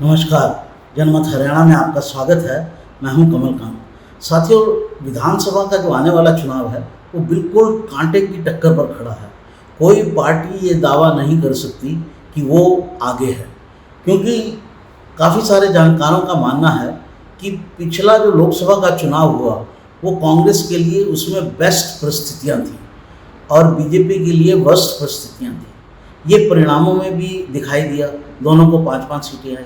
नमस्कार, जनमत हरियाणा में आपका स्वागत है। मैं हूं कमलकांत। साथियों, विधानसभा का जो आने वाला चुनाव है वो बिल्कुल कांटे की टक्कर पर खड़ा है। कोई पार्टी ये दावा नहीं कर सकती कि वो आगे है, क्योंकि काफ़ी सारे जानकारों का मानना है कि पिछला जो लोकसभा का चुनाव हुआ वो कांग्रेस के लिए उसमें बेस्ट परिस्थितियाँ थीं और बीजेपी के लिए वर्स्ट परिस्थितियाँ थीं। ये परिणामों में भी दिखाई दिया, दोनों को 5-5 सीटें आई।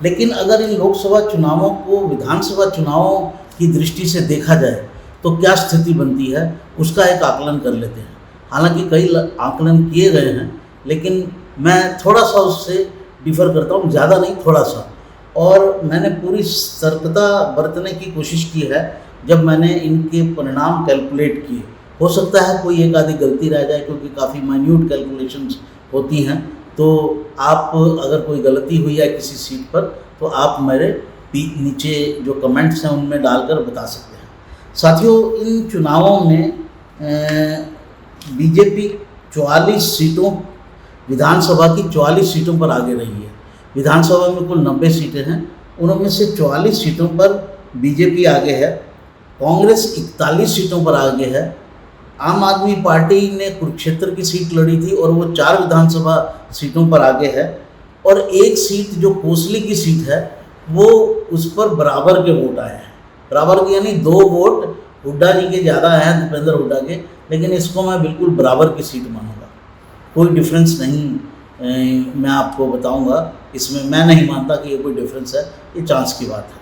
लेकिन अगर इन लोकसभा चुनावों को विधानसभा चुनावों की दृष्टि से देखा जाए तो क्या स्थिति बनती है, उसका एक आकलन कर लेते हैं। हालांकि कई आकलन किए गए हैं, लेकिन मैं थोड़ा सा उससे डिफ़र करता हूँ, ज़्यादा नहीं, थोड़ा सा। और मैंने पूरी सतर्कता बरतने की कोशिश की है जब मैंने इनके परिणाम कैलकुलेट किए। हो सकता है कोई एक आधी गलती रह जाए, क्योंकि काफ़ी माइन्यूट कैलकुलेशंस होती हैं। तो आप अगर कोई गलती हुई है किसी सीट पर तो आप मेरे नीचे जो कमेंट्स हैं उनमें डालकर बता सकते हैं। साथियों, इन चुनावों में बीजेपी 44 सीटों, विधानसभा की 44 सीटों पर आगे रही है। विधानसभा में कुल 90 सीटें हैं, उनमें से 44 सीटों पर बीजेपी आगे है। कांग्रेस 41 सीटों पर आगे है। आम आदमी पार्टी ने कुरुक्षेत्र की सीट लड़ी थी और वो 4 विधानसभा सीटों पर आगे है। और एक सीट जो कोसली की सीट है वो उस पर बराबर के वोट आए हैं। बराबर के यानी 2 वोट हुड्डा जी के ज़्यादा हैं, दीपेंद्र हुड्डा के, लेकिन इसको मैं बिल्कुल बराबर की सीट मानूंगा। कोई डिफरेंस नहीं, मैं आपको बताऊंगा। इसमें मैं नहीं मानता कि ये कोई डिफरेंस है, ये चांस की बात है।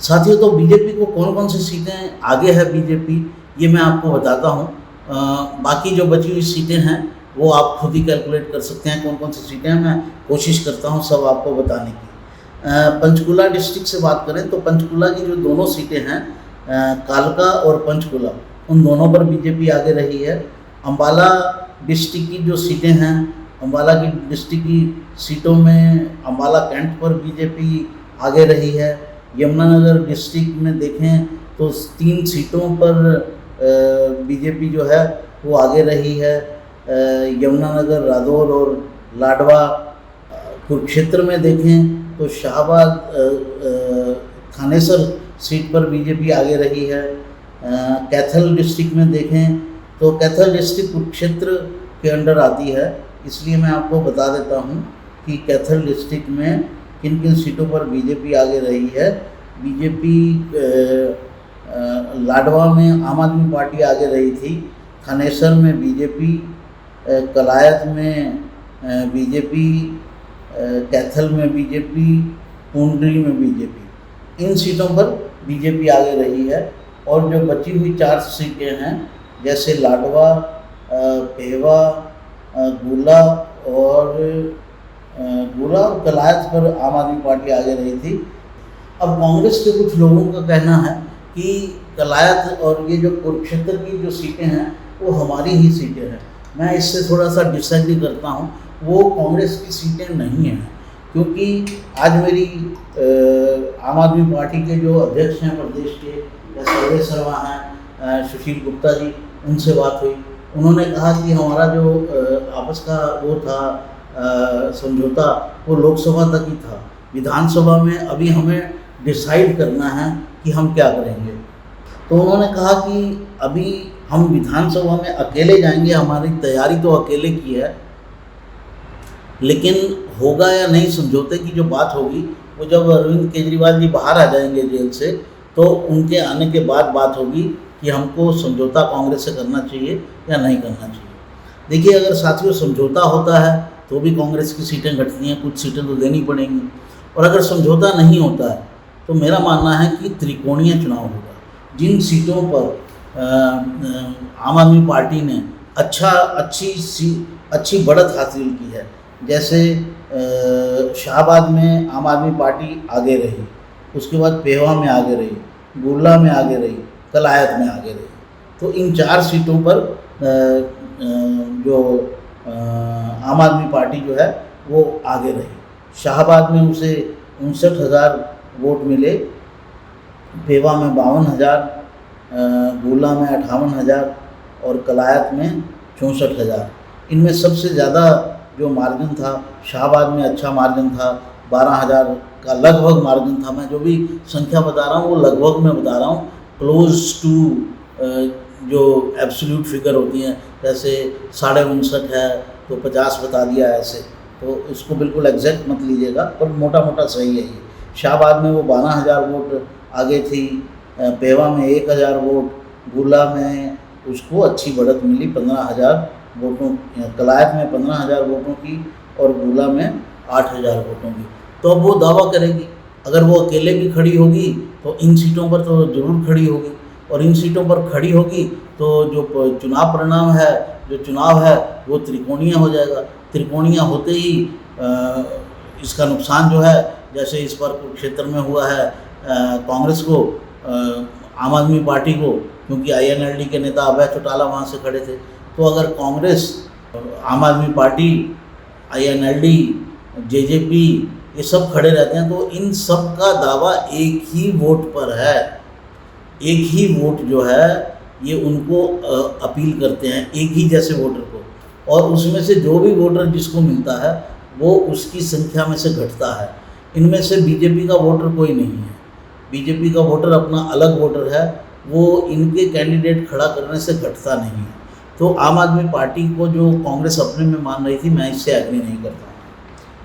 साथियों, तो बीजेपी को कौन कौन सी सीटें आगे है बीजेपी, ये मैं आपको बताता हूँ। बाकी जो बची हुई सीटें हैं वो आप खुद ही कैलकुलेट कर सकते हैं कौन कौन सी सीटें हैं। मैं कोशिश करता हूँ सब आपको बताने की। पंचकुला डिस्ट्रिक्ट से बात करें तो पंचकुला की जो दोनों सीटें हैं, कालका और पंचकुला, उन दोनों पर बीजेपी आगे रही है। अम्बाला डिस्ट्रिक्ट की जो सीटें हैं, अम्बाला की डिस्ट्रिक्ट की सीटों में अम्बाला कैंट पर बीजेपी आगे रही है। यमुनानगर डिस्ट्रिक्ट में देखें तो 3 सीटों पर बीजेपी जो है वो आगे रही है। यमुनानगर, रादौर और लाडवा। कुरुक्षेत्र में देखें तो शाहबाद, थानेसर सीट पर बीजेपी आगे रही है। कैथल डिस्ट्रिक्ट में देखें तो कैथल डिस्ट्रिक्ट कुरुक्षेत्र के अंडर आती है, इसलिए मैं आपको बता देता हूँ कि कैथल डिस्ट्रिक्ट में किन किन सीटों पर बीजेपी आगे रही है। बीजेपी लाडवा में आम आदमी पार्टी आगे रही थी, थानेसर में बीजेपी, कलायत में बीजेपी, कैथल में बीजेपी, पूंडरी में बीजेपी। इन सीटों पर बीजेपी आगे रही है। और जो बची हुई 4 सीटें हैं, जैसे लाडवा, पेवा, गुला और कलायत पर आम आदमी पार्टी आगे रही थी। अब कांग्रेस के कुछ लोगों का कहना है कि कलायत और ये जो कुरुक्षेत्र की जो सीटें हैं वो हमारी ही सीटें हैं। मैं इससे थोड़ा सा डिसएग्री करता हूँ। वो कांग्रेस की सीटें नहीं हैं, क्योंकि आज मेरी आम आदमी पार्टी के जो अध्यक्ष हैं प्रदेश के, जैसे शर्मा हैं, सुशील गुप्ता जी, उनसे बात हुई। उन्होंने कहा कि हमारा जो आपस का वो था समझौता, वो लोकसभा तक ही था। विधानसभा में अभी हमें डिसाइड करना है कि हम क्या करेंगे। तो उन्होंने कहा कि अभी हम विधानसभा में अकेले जाएंगे, हमारी तैयारी तो अकेले की है, लेकिन होगा या नहीं समझौते की जो बात होगी वो जब अरविंद केजरीवाल जी बाहर आ जाएंगे जेल से, तो उनके आने के बाद बात होगी कि हमको समझौता कांग्रेस से करना चाहिए या नहीं करना चाहिए। देखिए, अगर साथियों समझौता होता है तो भी कांग्रेस की सीटें घटती हैं, कुछ सीटें तो देनी पड़ेंगी। और अगर समझौता नहीं होता है तो मेरा मानना है कि त्रिकोणीय चुनाव होगा। जिन सीटों पर आम आदमी पार्टी ने अच्छी बढ़त हासिल की है, जैसे शाहबाद में आम आदमी पार्टी आगे रही, उसके बाद पेवा में आगे रही, गुरला में आगे रही, कलायत में आगे रही। तो इन 4 सीटों पर जो आम आदमी पार्टी जो है वो आगे रही। शाहबाद में उसे 59,000 वोट मिले, पेवा में 52,000, गुरला में 58,000 और कलायत में 64,000। इनमें सबसे ज़्यादा जो मार्जिन था, शाहबाद में अच्छा मार्जिन था 12,000 का लगभग मार्जिन था। मैं जो भी संख्या बता रहा हूँ वो लगभग मैं बता रहा हूँ, क्लोज टू जो एब्सोल्यूट फिगर होती हैं, जैसे 59.5 है तो 50 बता दिया ऐसे, तो इसको बिल्कुल एग्जैक्ट मत लीजिएगा, पर मोटा मोटा सही है ये। शाहबाद में वो 12,000 वोट आगे थी, पेवा में 1,000 वोट, गुला में उसको अच्छी बढ़त मिली 15,000 वोटों, कलायत में 15,000 वोटों की और गुला में 8,000 वोटों की। तो अब वो दावा करेगी, अगर वो अकेले भी खड़ी होगी तो इन सीटों पर तो ज़रूर खड़ी होगी, और इन सीटों पर खड़ी होगी तो जो चुनाव परिणाम है, जो चुनाव है वो त्रिकोणीय हो जाएगा। त्रिकोणीय होते ही इसका नुकसान जो है, जैसे इस बार कुरुक्षेत्र में हुआ है कांग्रेस को, आम आदमी पार्टी को, क्योंकि INLD के नेता अभय चौटाला वहाँ से खड़े थे, तो अगर कांग्रेस, आम आदमी पार्टी, INLD, JJP ये सब खड़े रहते हैं तो इन सब का दावा एक ही वोट पर है। एक ही वोट जो है ये उनको अपील करते हैं, एक ही जैसे वोटर को, और उसमें से जो भी वोटर जिसको मिलता है वो उसकी संख्या में से घटता है। इनमें से बीजेपी का वोटर कोई नहीं है, बीजेपी का वोटर अपना अलग वोटर है, वो इनके कैंडिडेट खड़ा करने से घटता नहीं है। तो आम आदमी पार्टी को जो कांग्रेस अपने में मान रही थी, मैं इससे एग्री नहीं करता।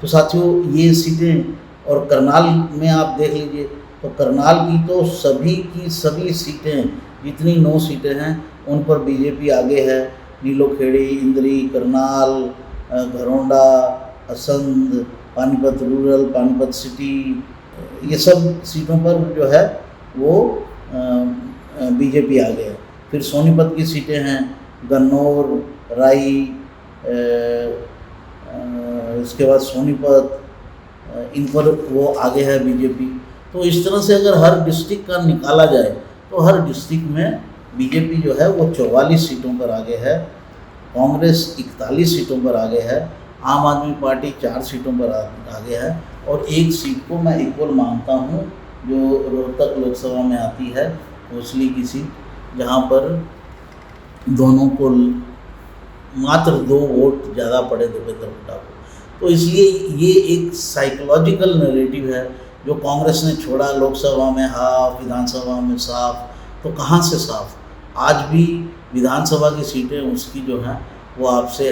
तो साथियों ये सीटें, और करनाल में आप देख लीजिए तो करनाल की तो सभी की सभी सीटें, जितनी 9 सीटें हैं उन पर बीजेपी आगे है। नीलोखेड़ी, इंद्री, करनाल, घरौंडा, असंध, पानीपत रूरल, पानीपत सिटी, ये सब सीटों पर जो है वो बीजेपी आगे है। फिर सोनीपत की सीटें हैं, गन्नौर, राई, इसके बाद सोनीपत, इन पर वो आगे है बीजेपी। तो इस तरह से अगर हर डिस्ट्रिक्ट का निकाला जाए तो हर डिस्ट्रिक्ट में बीजेपी जो है वो 44 सीटों पर आगे है, कांग्रेस 41 सीटों पर आगे है, आम आदमी पार्टी 4 सीटों पर आगे है, और एक सीट को मैं इक्वल मानता हूँ जो रोहतक लोकसभा में आती है, कोसली की सीट, जहाँ पर दोनों को मात्र 2 वोट ज़्यादा पड़े देवेंद्र हुड्डा को। तो इसलिए ये एक साइकोलॉजिकल नैरेटिव है जो कांग्रेस ने छोड़ा, लोकसभा में हाफ, विधानसभा में साफ। तो कहाँ से साफ? आज भी विधानसभा की सीटें उसकी जो हैं वो आपसे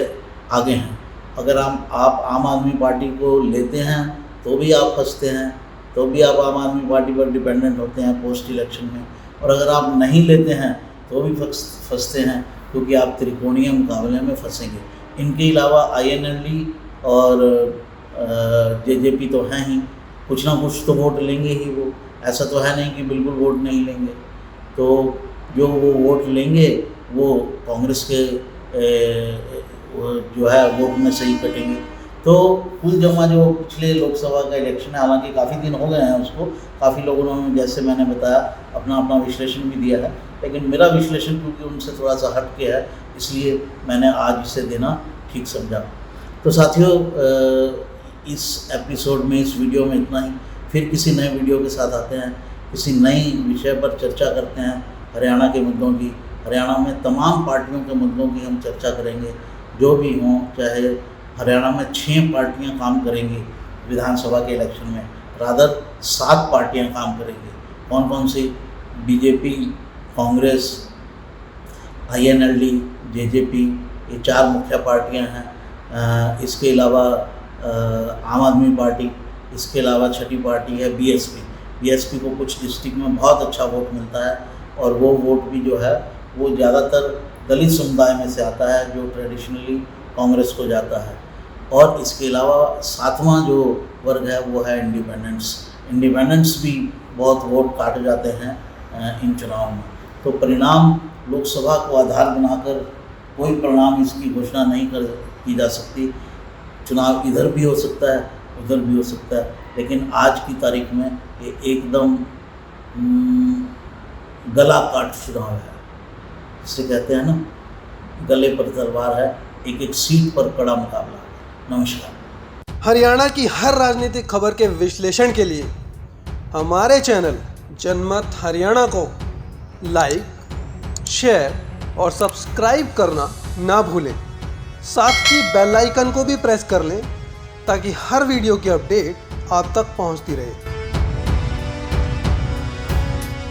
आगे हैं। अगर आप आम आदमी पार्टी को लेते हैं तो भी आप फंसते हैं, तो भी आप आम आदमी पार्टी पर डिपेंडेंट होते हैं पोस्ट इलेक्शन में, और अगर आप नहीं लेते हैं तो भी फंसते हैं, क्योंकि आप त्रिकोणीय मुकाबले में फंसेंगे। इनके अलावा INLD और JJP तो हैं ही, कुछ ना कुछ तो वोट लेंगे ही वो, ऐसा तो है नहीं कि बिल्कुल वोट नहीं लेंगे। तो जो वो वोट लेंगे वो कांग्रेस के जो है वोट में सही कटेंगे। तो कुल जमा जो पिछले लोकसभा का इलेक्शन है, हालांकि काफ़ी दिन हो गए हैं उसको, काफ़ी लोगों ने जैसे मैंने बताया अपना अपना विश्लेषण भी दिया है, लेकिन मेरा विश्लेषण क्योंकि उनसे थोड़ा सा हट के है इसलिए मैंने आज इसे देना ठीक समझा। तो साथियों इस एपिसोड में, इस वीडियो में इतना ही। फिर किसी नए वीडियो के साथ आते हैं, किसी नई विषय पर चर्चा करते हैं हरियाणा के मुद्दों की। हरियाणा में तमाम पार्टियों के मुद्दों की हम चर्चा करेंगे, जो भी हों, चाहे हरियाणा में 6 पार्टियां काम करेंगी विधानसभा के इलेक्शन में, रादर 7 पार्टियां काम करेंगी। कौन कौन सी? बीजेपी, कांग्रेस, INLD, JJP, ये 4 मुख्य पार्टियां हैं। इसके अलावा आम आदमी पार्टी, इसके अलावा छठी पार्टी है BSP को कुछ डिस्ट्रिक्ट में बहुत अच्छा वोट मिलता है, और वो वोट भी जो है वो ज़्यादातर दलित समुदाय में से आता है जो ट्रेडिशनली कांग्रेस को जाता है। और इसके अलावा 7वां जो वर्ग है वो है इंडिपेंडेंट्स भी बहुत वोट काटे जाते हैं इन चुनाव में। तो परिणाम लोकसभा को आधार बनाकर कोई परिणाम इसकी घोषणा नहीं की जा सकती। चुनाव इधर भी हो सकता है, उधर भी हो सकता है, लेकिन आज की तारीख में ये एकदम गला काट चुनाव है, जिसे कहते हैं ना, गले पर तलवार है, एक एक सीट पर कड़ा मुकाबला है। नमस्कार। हरियाणा की हर राजनीतिक खबर के विश्लेषण के लिए हमारे चैनल जनमत हरियाणा को लाइक, शेयर और सब्सक्राइब करना ना भूलें। साथ ही बेल आइकन को भी प्रेस कर लें ताकि हर वीडियो की अपडेट आप तक पहुंचती रहे।